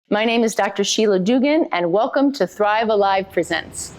My name is Dr. Sheila Dugan, and welcome to Thrive Alive Presents.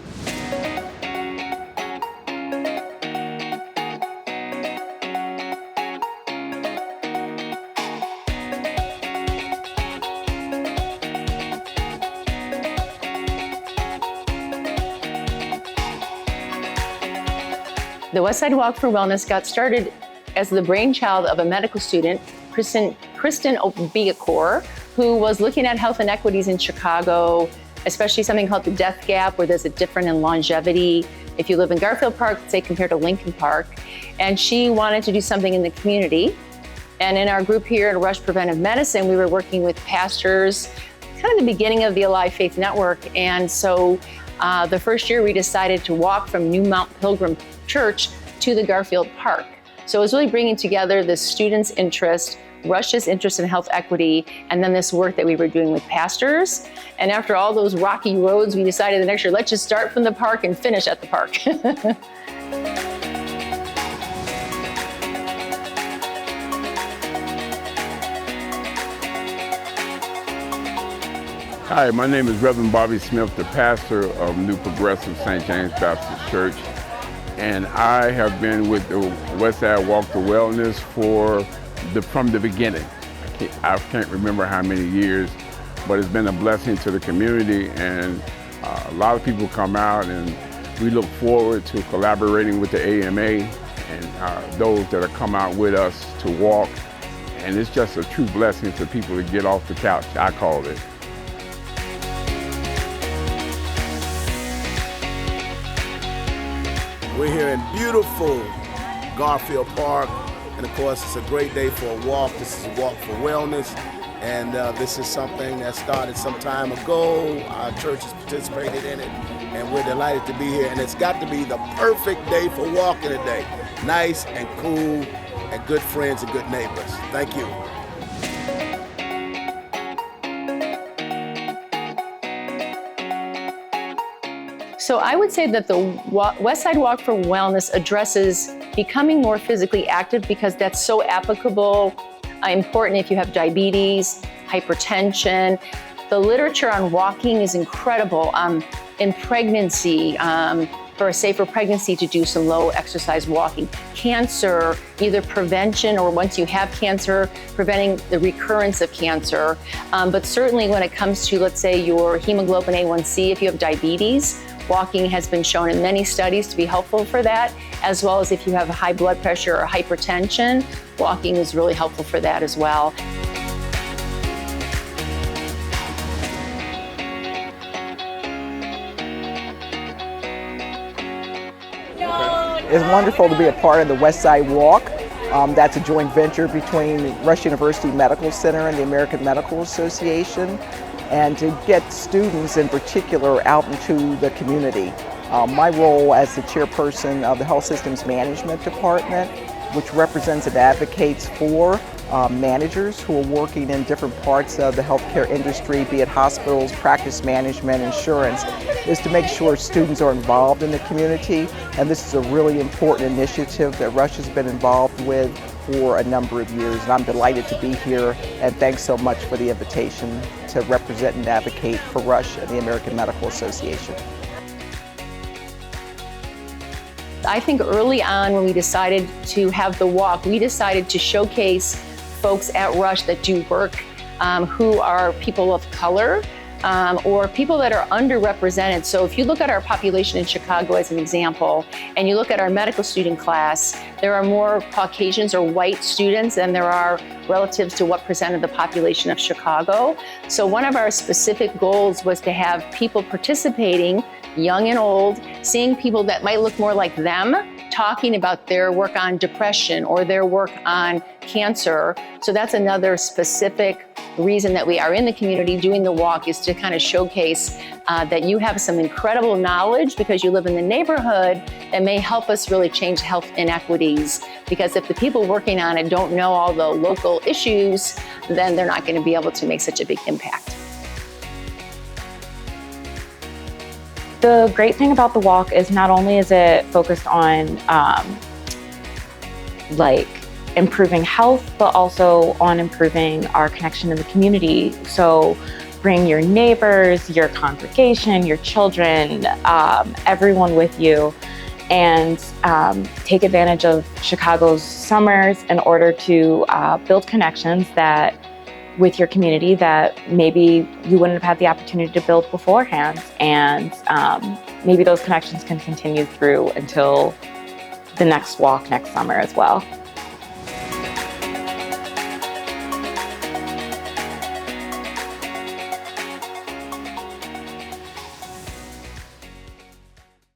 The Westside Walk for Wellness got started as the brainchild of a medical student, Kristen Obiakor, who was looking at health inequities in Chicago, especially something called the death gap, where there's a difference in longevity if you live in Garfield Park, say, compared to Lincoln Park. And she wanted to do something in the community. And in our group here at Rush Preventive Medicine, we were working with pastors, kind of the beginning of the Alive Faith Network. And so the first year we decided to walk from New Mount Pilgrim Church to the Garfield Park. So it was really bringing together the students' interest, Rush's interest in health equity, and then this work that we were doing with pastors. And after all those rocky roads, we decided the next year, let's just start from the park and finish at the park. Hi, my name is Reverend Bobby Smith, the pastor of New Progressive St. James Baptist Church. And I have been with the Westside Walk for Wellness from the beginning. I can't remember how many years, but it's been a blessing to the community, and a lot of people come out, and we look forward to collaborating with the AMA and those that have come out with us to walk. And it's just a true blessing for people to get off the couch, I call it. We're here in beautiful Garfield Park, and of course it's a great day for a walk. This is a walk for wellness, and this is something that started some time ago. Our church has participated in it, and we're delighted to be here. And it's got to be the perfect day for walking today. Nice and cool, and good friends and good neighbors. Thank you. So I would say that the Westside Walk for Wellness addresses becoming more physically active, because that's so applicable, important if you have diabetes, hypertension. The literature on walking is incredible. In pregnancy, for a safer pregnancy, to do some low exercise walking. Cancer, either prevention or once you have cancer, preventing the recurrence of cancer. But certainly when it comes to, let's say, your hemoglobin A1C, if you have diabetes, walking has been shown in many studies to be helpful for that, as well as if you have high blood pressure or hypertension, walking is really helpful for that as well. It's wonderful to be a part of the Westside Walk. That's a joint venture between Rush University Medical Center and the American Medical Association, and to get students in particular out into the community. My role as the chairperson of the Health Systems Management Department, which represents and advocates for managers who are working in different parts of the healthcare industry, be it hospitals, practice management, insurance, is to make sure students are involved in the community. And this is a really important initiative that Rush has been involved with for a number of years. And I'm delighted to be here, and thanks so much for the invitation to represent and advocate for Rush and the American Medical Association. I think early on when we decided to have the walk, we decided to showcase folks at Rush that do work who are people of color or people that are underrepresented. So if you look at our population in Chicago as an example, and you look at our medical student class, there are more Caucasians or white students than there are relatives to what percent of the population of Chicago. So one of our specific goals was to have people participating, young and old, seeing people that might look more like them, talking about their work on depression or their work on cancer. So that's another specific reason that we are in the community doing the walk, is to kind of showcase that you have some incredible knowledge because you live in the neighborhood that may help us really change health inequities. Because if the people working on it don't know all the local issues, then they're not going to be able to make such a big impact. The great thing about the walk is not only is it focused on improving health, but also on improving our connection in the community. So bring your neighbors, your congregation, your children, everyone with you, and take advantage of Chicago's summers in order to build connections that with your community that maybe you wouldn't have had the opportunity to build beforehand. And maybe those connections can continue through until the next walk next summer as well.